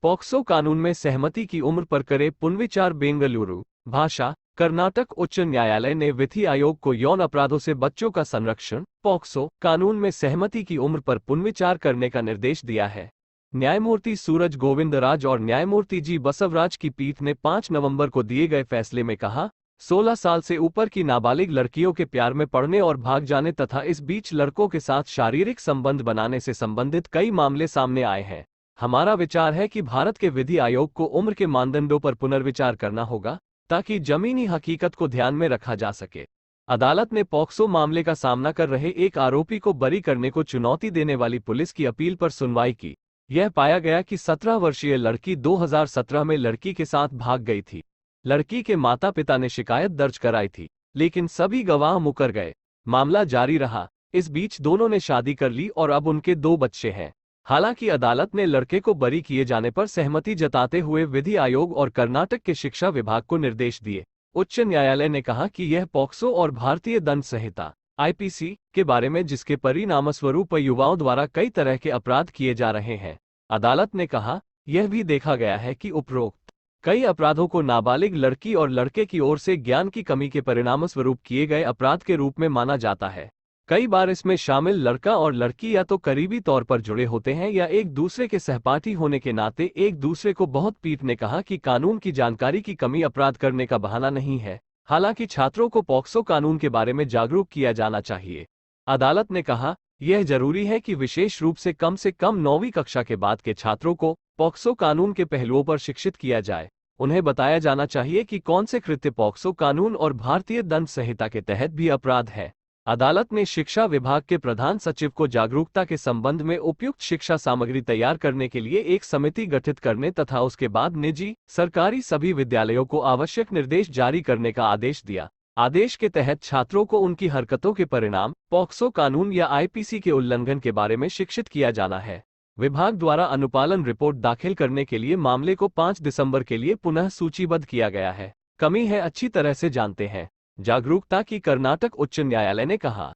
POCSO कानून में सहमति की उम्र पर करे पुनर्विचार। बेंगलुरु। भाषा। कर्नाटक उच्च न्यायालय ने विधि आयोग को यौन अपराधों से बच्चों का संरक्षण पॉक्सो कानून में सहमति की उम्र पर पुनर्विचार करने का निर्देश दिया है। न्यायमूर्ति सूरज गोविंदराज और न्यायमूर्ति जी बसवराज की पीठ ने 5 नवंबर को दिए गए फैसले में कहा, 16 साल से ऊपर की नाबालिग लड़कियों के प्यार में पड़ने और भाग जाने तथा इस बीच लड़कों के साथ शारीरिक संबंध बनाने से संबंधित कई मामले सामने आए हैं। हमारा विचार है कि भारत के विधि आयोग को उम्र के मानदंडों पर पुनर्विचार करना होगा ताकि जमीनी हकीकत को ध्यान में रखा जा सके। अदालत ने पॉक्सो मामले का सामना कर रहे एक आरोपी को बरी करने को चुनौती देने वाली पुलिस की अपील पर सुनवाई की। यह पाया गया कि 17 वर्षीय लड़की 2017 में लड़की के साथ भाग गई थी। लड़की के माता पिता ने शिकायत दर्ज कराई थी, लेकिन सभी गवाह मुकर गए। मामला जारी रहा। इस बीच दोनों ने शादी कर ली और अब उनके 2 बच्चे हैं। हालांकि अदालत ने लड़के को बरी किए जाने पर सहमति जताते हुए विधि आयोग और कर्नाटक के शिक्षा विभाग को निर्देश दिए। उच्च न्यायालय ने कहा कि यह पॉक्सो और भारतीय दंड संहिता (आईपीसी) के बारे में, जिसके परिणामस्वरूप युवाओं द्वारा कई तरह के अपराध किए जा रहे हैं। अदालत ने कहा, यह भी देखा गया है कि उपरोक्त कई अपराधों को नाबालिग लड़की और लड़के की ओर से ज्ञान की कमी के परिणामस्वरूप किए गए अपराध के रूप में माना जाता है। कई बार इसमें शामिल लड़का और लड़की या तो करीबी तौर पर जुड़े होते हैं या एक दूसरे के सहपाठी होने के नाते एक दूसरे को बहुत। पीठ ने कहा कि कानून की जानकारी की कमी अपराध करने का बहाना नहीं है। हालांकि छात्रों को पॉक्सो कानून के बारे में जागरूक किया जाना चाहिए। अदालत ने कहा, यह जरूरी है कि विशेष रूप से कम 9वीं कक्षा के बाद के छात्रों को पॉक्सो कानून के पहलुओं पर शिक्षित किया जाए। उन्हें बताया जाना चाहिए कि कौन से कृत्य पॉक्सो कानून और भारतीय दंड संहिता के तहत भी अपराध है। अदालत ने शिक्षा विभाग के प्रधान सचिव को जागरूकता के संबंध में उपयुक्त शिक्षा सामग्री तैयार करने के लिए एक समिति गठित करने तथा उसके बाद निजी, सरकारी सभी विद्यालयों को आवश्यक निर्देश जारी करने का आदेश दिया। आदेश के तहत छात्रों को उनकी हरकतों के परिणाम, पॉक्सो कानून या आईपीसी के उल्लंघन के बारे में शिक्षित किया जाना है। विभाग द्वारा अनुपालन रिपोर्ट दाखिल करने के लिए मामले को 5 दिसंबर के लिए पुनः सूचीबद्ध किया गया है। कमी है अच्छी तरह से जानते हैं। जागरूकता की कर्नाटक उच्च न्यायालय ने कहा।